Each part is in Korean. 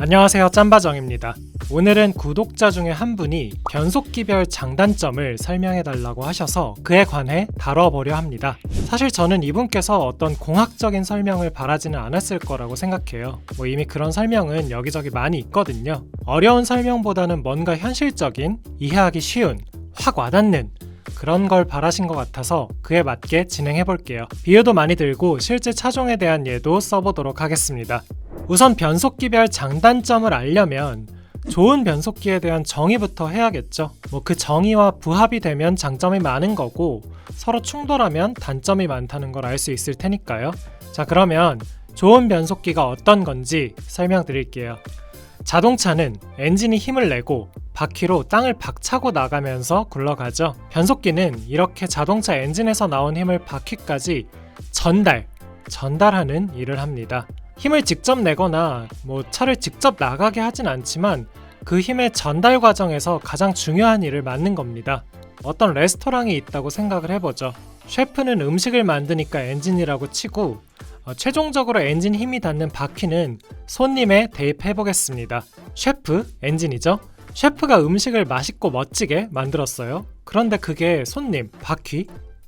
안녕하세요, 짬바정입니다. 오늘은 구독자 중에 한 분이 변속기별 장단점을 설명해달라고 하셔서 그에 관해 다뤄보려 합니다. 사실 저는 이분께서 어떤 공학적인 설명을 바라지는 않았을 거라고 생각해요. 이미 그런 설명은 여기저기 많이 있거든요. 어려운 설명보다는 뭔가 현실적인, 이해하기 쉬운, 확 와닿는 그런 걸 바라신 것 같아서 그에 맞게 진행해볼게요. 비유도 많이 들고 실제 차종에 대한 예도 써보도록 하겠습니다. 우선 변속기별 장단점을 알려면 좋은 변속기에 대한 정의부터 해야겠죠. 그 정의와 부합이 되면 장점이 많은 거고 서로 충돌하면 단점이 많다는 걸 알 수 있을 테니까요. 자, 그러면 좋은 변속기가 어떤 건지 설명드릴게요. 자동차는 엔진이 힘을 내고 바퀴로 땅을 박차고 나가면서 굴러가죠. 변속기는 이렇게 자동차 엔진에서 나온 힘을 바퀴까지 전달하는 일을 합니다. 힘을 직접 내거나 차를 직접 나가게 하진 않지만 그 힘의 전달 과정에서 가장 중요한 일을 맡는 겁니다. 어떤 레스토랑이 있다고 생각을 해보죠. 셰프는 음식을 만드니까 엔진이라고 치고 최종적으로 엔진 힘이 닿는 바퀴는 손님에 대입해보겠습니다. 셰프, 엔진이죠. 셰프가 음식을 맛있고 멋지게 만들었어요. 그런데 그게 손님,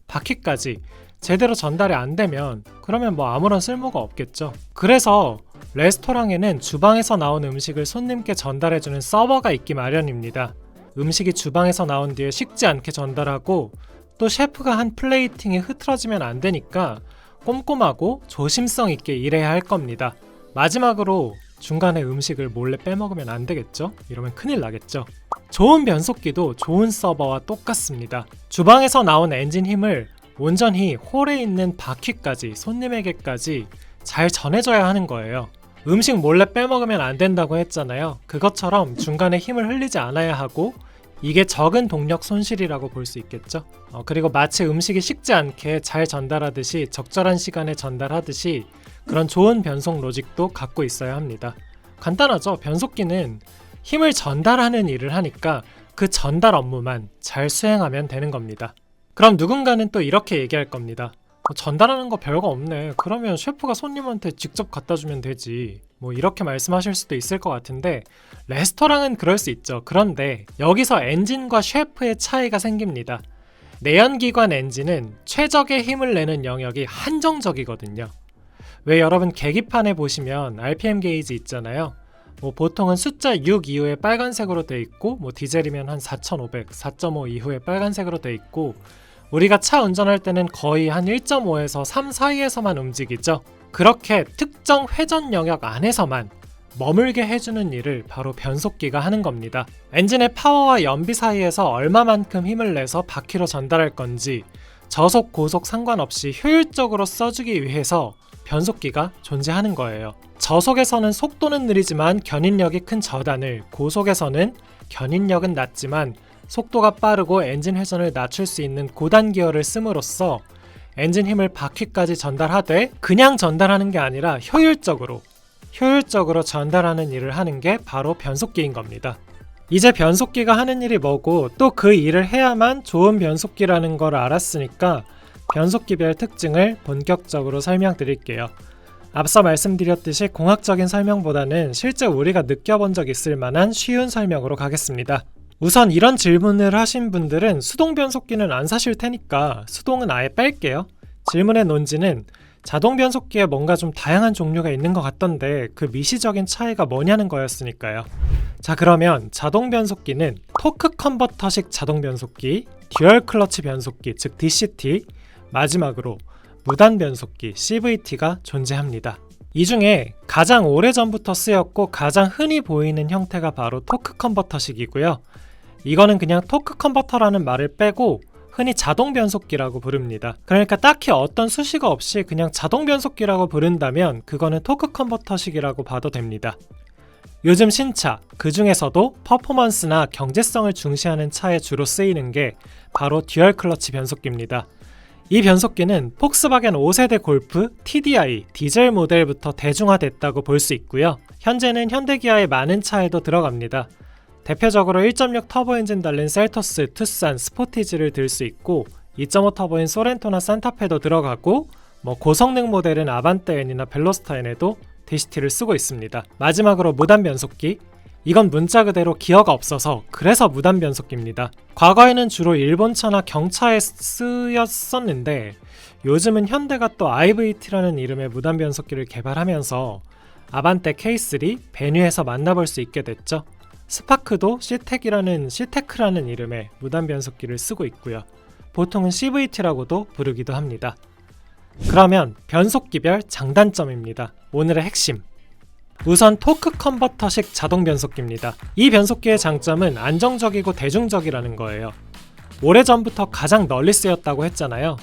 바퀴까지 제대로 전달이 안 되면 그러면 아무런 쓸모가 없겠죠. 그래서 레스토랑에는 주방에서 나온 음식을 손님께 전달해주는 서버가 있기 마련입니다. 음식이 주방에서 나온 뒤에 식지 않게 전달하고 또 셰프가 한 플레이팅이 흐트러지면 안 되니까 꼼꼼하고 조심성 있게 일해야 할 겁니다. 마지막으로 중간에 음식을 몰래 빼먹으면 안 되겠죠? 이러면 큰일 나겠죠. 좋은 변속기도 좋은 서버와 똑같습니다. 주방에서 나온 엔진 힘을 온전히 홀에 있는 바퀴까지, 손님에게까지 잘 전해줘야 하는 거예요. 음식 몰래 빼먹으면 안 된다고 했잖아요. 그것처럼 중간에 힘을 흘리지 않아야 하고 이게 적은 동력 손실이라고 볼 수 있겠죠. 그리고 마치 음식이 식지 않게 잘 전달하듯이 적절한 시간에 전달하듯이 그런 좋은 변속 로직도 갖고 있어야 합니다. 간단하죠. 변속기는 힘을 전달하는 일을 하니까 그 전달 업무만 잘 수행하면 되는 겁니다. 그럼 누군가는 또 이렇게 얘기할 겁니다. 전달하는 거 별거 없네. 그러면 셰프가 손님한테 직접 갖다 주면 되지. 이렇게 말씀하실 수도 있을 것 같은데 레스토랑은 그럴 수 있죠. 그런데 여기서 엔진과 셰프의 차이가 생깁니다. 내연기관 엔진은 최적의 힘을 내는 영역이 한정적이거든요. 왜 여러분 계기판에 보시면 RPM 게이지 있잖아요. 보통은 숫자 6 이후에 빨간색으로 돼 있고 디젤이면 한 4500, 4.5 이후에 빨간색으로 돼 있고 우리가 차 운전할 때는 거의 한 1.5에서 3 사이에서만 움직이죠. 그렇게 특정 회전 영역 안에서만 머물게 해주는 일을 바로 변속기가 하는 겁니다. 엔진의 파워와 연비 사이에서 얼마만큼 힘을 내서 바퀴로 전달할 건지 저속, 고속 상관없이 효율적으로 써주기 위해서 변속기가 존재하는 거예요. 저속에서는 속도는 느리지만 견인력이 큰 저단을, 고속에서는 견인력은 낮지만 속도가 빠르고 엔진 회전을 낮출 수 있는 고단 기어를 씀으로써 엔진 힘을 바퀴까지 전달하되 그냥 전달하는 게 아니라 효율적으로 전달하는 일을 하는 게 바로 변속기인 겁니다. 이제 변속기가 하는 일이 뭐고 또 그 일을 해야만 좋은 변속기라는 걸 알았으니까 변속기별 특징을 본격적으로 설명드릴게요. 앞서 말씀드렸듯이 공학적인 설명보다는 실제 우리가 느껴본 적 있을 만한 쉬운 설명으로 가겠습니다. 우선 이런 질문을 하신 분들은 수동 변속기는 안 사실 테니까 수동은 아예 뺄게요. 질문의 논지는 자동 변속기에 뭔가 좀 다양한 종류가 있는 것 같던데 그 미시적인 차이가 뭐냐는 거였으니까요. 자, 그러면 자동 변속기는 토크 컨버터식 자동 변속기, 듀얼 클러치 변속기 즉 DCT, 마지막으로 무단 변속기 CVT가 존재합니다. 이 중에 가장 오래전부터 쓰였고 가장 흔히 보이는 형태가 바로 토크 컨버터식이고요. 이거는 그냥 토크 컨버터라는 말을 빼고 흔히 자동 변속기라고 부릅니다. 그러니까 딱히 어떤 수식어 없이 그냥 자동 변속기라고 부른다면 그거는 토크 컨버터식이라고 봐도 됩니다. 요즘 신차, 그 중에서도 퍼포먼스나 경제성을 중시하는 차에 주로 쓰이는 게 바로 듀얼 클러치 변속기입니다. 이 변속기는 폭스바겐 5세대 골프 TDI 디젤 모델부터 대중화됐다고 볼 수 있고요. 현재는 현대기아의 많은 차에도 들어갑니다. 대표적으로 1.6 터보 엔진 달린 셀토스, 투싼, 스포티지를 들 수 있고 2.5 터보인 소렌토나 산타페도 들어가고 고성능 모델은 아반떼 N이나 벨로스타 N에도 DCT를 쓰고 있습니다. 마지막으로 무단 변속기. 이건 문자 그대로 기어가 없어서 그래서 무단 변속기입니다. 과거에는 주로 일본차나 경차에 쓰였었는데 요즘은 현대가 또 IVT라는 이름의 무단 변속기를 개발하면서 아반떼 K3, 베뉴에서 만나볼 수 있게 됐죠. 스파크도 시테크라는 이름의 무단 변속기를 쓰고 있고요. 보통은 CVT라고도 부르기도 합니다. 그러면 변속기별 장단점입니다. 오늘의 핵심. 우선 토크 컨버터식 자동 변속기입니다. 이 변속기의 장점은 안정적이고 대중적이라는 거예요. 오래전부터 가장 널리 쓰였다고 했잖아요.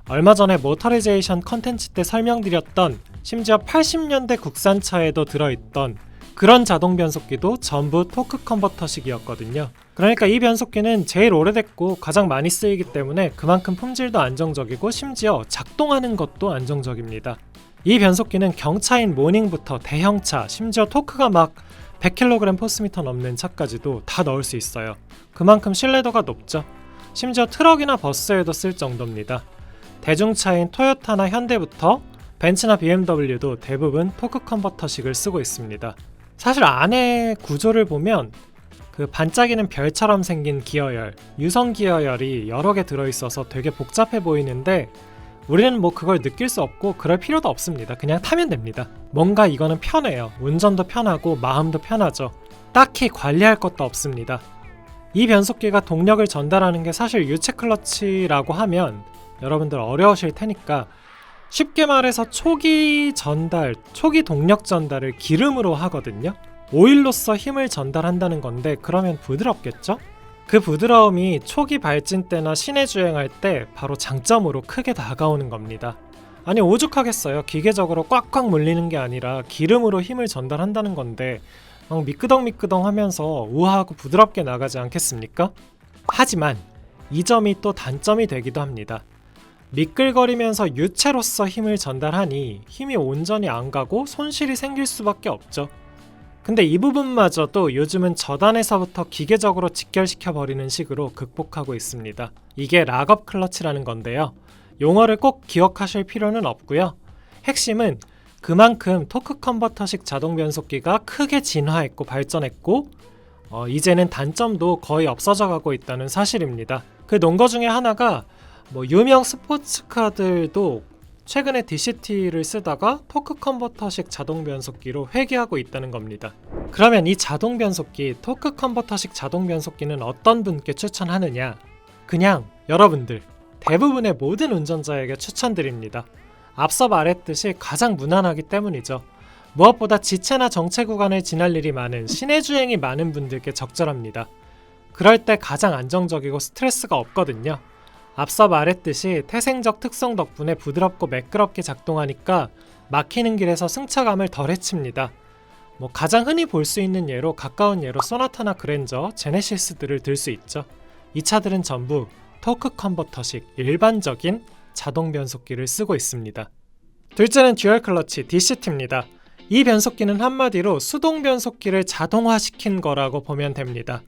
얼마 전에 모터리제이션 컨텐츠 때 설명드렸던 심지어 80년대 국산차에도 들어있던 그런 자동 변속기도 전부 토크 컨버터식이었거든요. 그러니까 이 변속기는 제일 오래됐고 가장 많이 쓰이기 때문에 그만큼 품질도 안정적이고 심지어 작동하는 것도 안정적입니다. 이 변속기는 경차인 모닝부터 대형차, 심지어 토크가 막 100kg 포스미터 넘는 차까지도 다 넣을 수 있어요. 그만큼 신뢰도가 높죠. 심지어 트럭이나 버스에도 쓸 정도입니다. 대중차인 토요타나 현대부터 벤츠나 BMW도 대부분 토크 컨버터식을 쓰고 있습니다. 사실 안에 구조를 보면 그 반짝이는 별처럼 생긴 기어열, 유성 기어열이 여러 개 들어있어서 되게 복잡해 보이는데 우리는 뭐 그걸 느낄 수 없고 그럴 필요도 없습니다. 그냥 타면 됩니다. 뭔가 이거는 편해요. 운전도 편하고 마음도 편하죠. 딱히 관리할 것도 없습니다. 이 변속기가 동력을 전달하는 게 사실 유체 클러치라고 하면 여러분들 어려우실 테니까 쉽게 말해서 초기 동력 전달을 기름으로 하거든요. 오일로서 힘을 전달한다는 건데 그러면 부드럽겠죠? 그 부드러움이 초기 발진 때나 시내 주행할 때 바로 장점으로 크게 다가오는 겁니다. 아니 오죽하겠어요. 기계적으로 꽉꽉 물리는 게 아니라 기름으로 힘을 전달한다는 건데 미끄덩미끄덩 하면서 우아하고 부드럽게 나가지 않겠습니까? 하지만 이 점이 또 단점이 되기도 합니다. 미끌거리면서 유체로서 힘을 전달하니 힘이 온전히 안 가고 손실이 생길 수밖에 없죠. 근데 이 부분마저도 요즘은 저단에서부터 기계적으로 직결시켜버리는 식으로 극복하고 있습니다. 이게 락업 클러치라는 건데요. 용어를 꼭 기억하실 필요는 없고요. 핵심은 그만큼 토크 컨버터식 자동 변속기가 크게 진화했고 발전했고 이제는 단점도 거의 없어져 가고 있다는 사실입니다. 그 논거 중에 하나가 유명 스포츠카들도 최근에 DCT를 쓰다가 토크 컨버터식 자동 변속기로 회귀하고 있다는 겁니다. 그러면 이 자동 변속기, 토크 컨버터식 자동 변속기는 어떤 분께 추천하느냐? 그냥 여러분들, 대부분의 모든 운전자에게 추천드립니다. 앞서 말했듯이 가장 무난하기 때문이죠. 무엇보다 지체나 정체 구간을 지날 일이 많은 시내 주행이 많은 분들께 적절합니다. 그럴 때 가장 안정적이고 스트레스가 없거든요. 앞서 말했듯이 태생적 특성 덕분에 부드럽고 매끄럽게 작동하니까 막히는 길에서 승차감을 덜 해칩니다. 가장 흔히 볼 수 있는 예로 가까운 예로 소나타나 그랜저, 제네시스들을 들 수 있죠. 이 차들은 전부 토크 컨버터식 일반적인 자동 변속기를 쓰고 있습니다. 둘째는 듀얼 클러치 DCT입니다. 이 변속기는 한마디로 수동 변속기를 자동화시킨 거라고 보면 됩니다.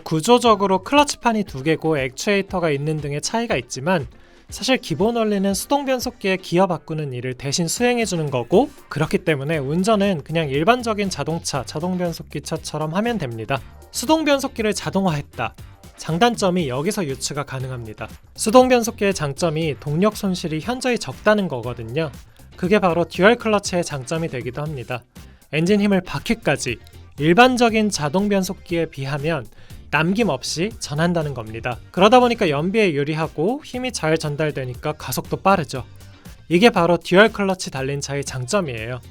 구조적으로 클러치판이 2개고 액추에이터가 있는 등의 차이가 있지만 사실 기본 원리는 수동 변속기에 기어 바꾸는 일을 대신 수행해주는 거고 그렇기 때문에 운전은 그냥 일반적인 자동차, 자동 변속기 차처럼 하면 됩니다. 수동 변속기를 자동화했다. 장단점이 여기서 유추가 가능합니다. 수동 변속기의 장점이 동력 손실이 현저히 적다는 거거든요. 그게 바로 듀얼 클러치의 장점이 되기도 합니다. 엔진 힘을 바퀴까지 일반적인 자동 변속기에 비하면 남김없이 전한다는 겁니다. 그러다 보니까 연비에 유리하고 힘이 잘 전달되니까 가속도 빠르죠. 이게 바로 듀얼 클러치 달린 차의 장점이에요.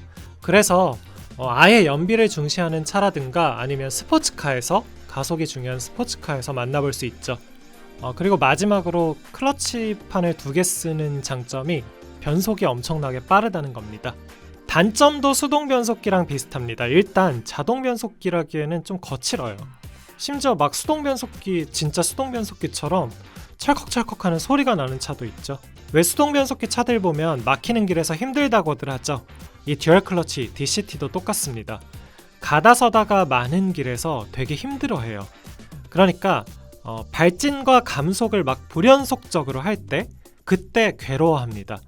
그래서 아예 연비를 중시하는 차라든가 아니면 스포츠카에서 가속이 중요한 스포츠카에서 만나볼 수 있죠. 그리고 마지막으로 클러치판을 2개 쓰는 장점이 변속이 엄청나게 빠르다는 겁니다. 단점도 수동 변속기랑 비슷합니다. 일단 자동 변속기라기에는 좀 거칠어요. 심지어 막 수동 변속기, 진짜 수동 변속기처럼 철컥철컥하는 소리가 나는 차도 있죠. 왜 수동 변속기 차들 보면 막히는 길에서 힘들다고들 하죠. 이 듀얼 클러치 DCT도 똑같습니다. 가다 서다가 많은 길에서 되게 힘들어해요. 그러니까 발진과 감속을 막 불연속적으로 할 때 그때 괴로워합니다.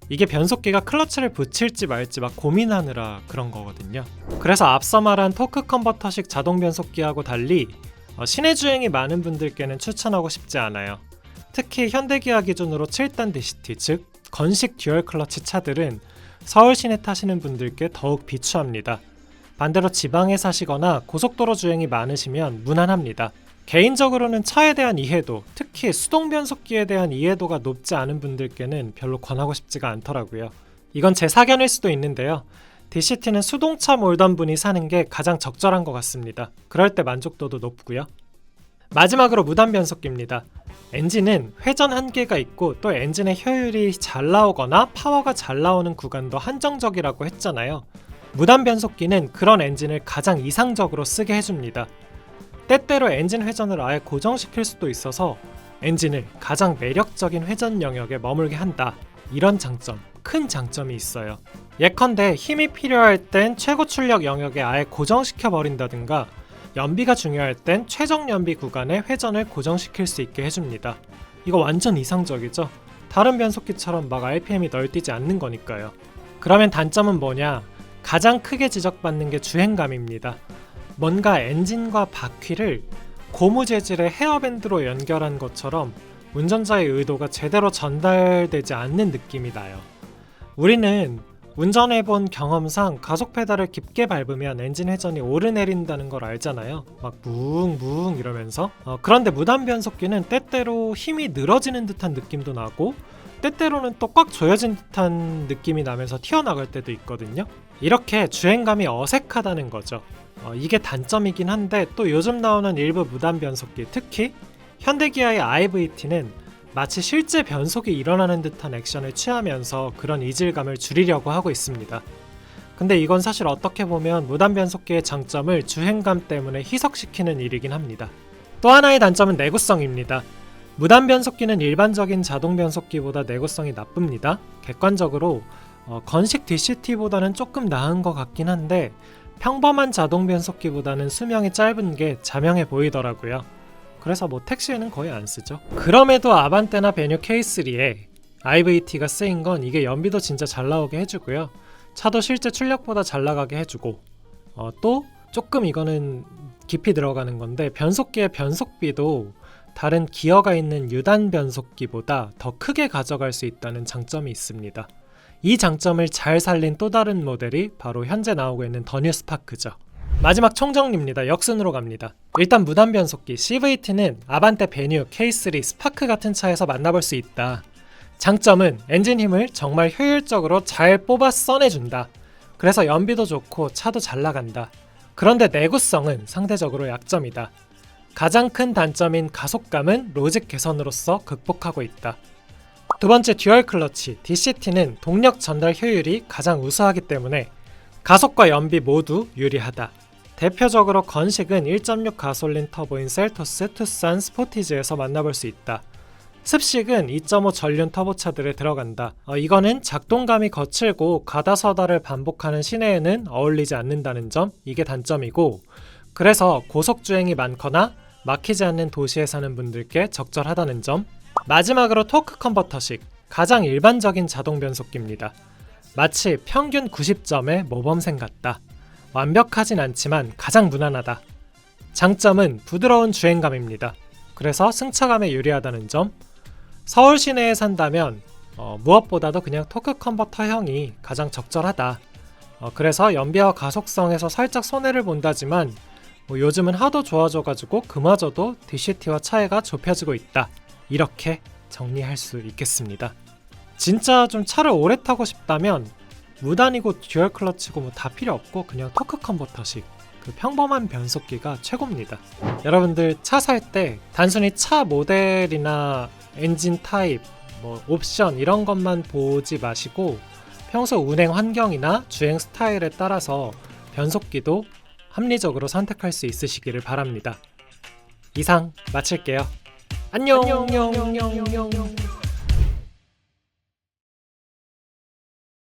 이게 변속기가 클러치를 붙일지 말지 막 고민하느라 그런 거거든요. 그래서 앞서 말한 토크 컨버터식 자동 변속기하고 달리 시내 주행이 많은 분들께는 추천하고 싶지 않아요. 특히 현대기아 기준으로 7단 DCT, 즉 건식 듀얼 클러치 차들은 서울 시내 타시는 분들께 더욱 비추합니다. 반대로 지방에 사시거나 고속도로 주행이 많으시면 무난합니다. 개인적으로는 차에 대한 이해도, 특히 수동 변속기에 대한 이해도가 높지 않은 분들께는 별로 권하고 싶지가 않더라고요. 이건 제 사견일 수도 있는데요. DCT는 수동차 몰던 분이 사는 게 가장 적절한 것 같습니다. 그럴 때 만족도도 높고요. 마지막으로 무단 변속기입니다. 엔진은 회전 한계가 있고 또 엔진의 효율이 잘 나오거나 파워가 잘 나오는 구간도 한정적이라고 했잖아요. 무단 변속기는 그런 엔진을 가장 이상적으로 쓰게 해줍니다. 때때로 엔진 회전을 아예 고정시킬 수도 있어서 엔진을 가장 매력적인 회전 영역에 머물게 한다. 이런 장점, 큰 장점이 있어요. 예컨대 힘이 필요할 땐 최고 출력 영역에 아예 고정시켜 버린다든가 연비가 중요할 땐 최적 연비 구간에 회전을 고정시킬 수 있게 해줍니다. 이거 완전 이상적이죠? 다른 변속기처럼 막 RPM이 널뛰지 않는 거니까요. 그러면 단점은 뭐냐? 가장 크게 지적받는 게 주행감입니다. 뭔가 엔진과 바퀴를 고무 재질의 헤어밴드로 연결한 것처럼 운전자의 의도가 제대로 전달되지 않는 느낌이 나요. 우리는 운전해본 경험상 가속 페달을 깊게 밟으면 엔진 회전이 오르내린다는 걸 알잖아요. 막 무웅무웅 이러면서. 그런데 무단 변속기는 때때로 힘이 늘어지는 듯한 느낌도 나고 때때로는 또 꽉 조여진 듯한 느낌이 나면서 튀어나갈 때도 있거든요. 이렇게 주행감이 어색하다는 거죠. 이게 단점이긴 한데 또 요즘 나오는 일부 무단 변속기, 특히 현대기아의 iVT는 마치 실제 변속이 일어나는 듯한 액션을 취하면서 그런 이질감을 줄이려고 하고 있습니다. 근데 이건 사실 어떻게 보면 무단 변속기의 장점을 주행감 때문에 희석시키는 일이긴 합니다. 또 하나의 단점은 내구성입니다. 무단 변속기는 일반적인 자동 변속기보다 내구성이 나쁩니다. 객관적으로 건식 DCT보다는 조금 나은 것 같긴 한데 평범한 자동 변속기보다는 수명이 짧은 게 자명해 보이더라고요. 그래서 택시에는 거의 안 쓰죠. 그럼에도 아반떼나 베뉴 K3에 iVT가 쓰인 건 이게 연비도 진짜 잘 나오게 해주고요. 차도 실제 출력보다 잘 나가게 해주고 또 조금 이거는 깊이 들어가는 건데 변속기의 변속비도 다른 기어가 있는 유단 변속기보다 더 크게 가져갈 수 있다는 장점이 있습니다. 이 장점을 잘 살린 또 다른 모델이 바로 현재 나오고 있는 더 뉴 스파크죠. 마지막 총정리입니다. 역순으로 갑니다. 일단 무단 변속기 CVT는 아반떼, 베뉴, K3, 스파크 같은 차에서 만나볼 수 있다. 장점은 엔진 힘을 정말 효율적으로 잘 뽑아 써내준다. 그래서 연비도 좋고 차도 잘 나간다. 그런데 내구성은 상대적으로 약점이다. 가장 큰 단점인 가속감은 로직 개선으로서 극복하고 있다. 두 번째, 듀얼 클러치 DCT는 동력 전달 효율이 가장 우수하기 때문에 가속과 연비 모두 유리하다. 대표적으로 건식은 1.6 가솔린 터보인 셀토스, 투싼, 스포티지에서 만나볼 수 있다. 습식은 2.5 전륜 터보차들에 들어간다. 이거는 작동감이 거칠고 가다서다를 반복하는 시내에는 어울리지 않는다는 점, 이게 단점이고, 그래서 고속주행이 많거나 막히지 않는 도시에 사는 분들께 적절하다는 점. 마지막으로 토크 컨버터식, 가장 일반적인 자동 변속기입니다. 마치 평균 90점의 모범생 같다. 완벽하진 않지만 가장 무난하다. 장점은 부드러운 주행감입니다. 그래서 승차감에 유리하다는 점. 서울 시내에 산다면 무엇보다도 그냥 토크 컨버터형이 가장 적절하다. 그래서 연비와 가속성에서 살짝 손해를 본다지만 요즘은 하도 좋아져가지고 그마저도 DCT와 차이가 좁혀지고 있다. 이렇게 정리할 수 있겠습니다. 진짜 좀 차를 오래 타고 싶다면 무단이고 듀얼 클러치고 다 필요 없고 그냥 토크 컨버터식 그 평범한 변속기가 최고입니다. 여러분들 차 살 때 단순히 차 모델이나 엔진 타입, 옵션 이런 것만 보지 마시고 평소 운행 환경이나 주행 스타일에 따라서 변속기도 합리적으로 선택할 수 있으시기를 바랍니다. 이상 마칠게요. 안녕.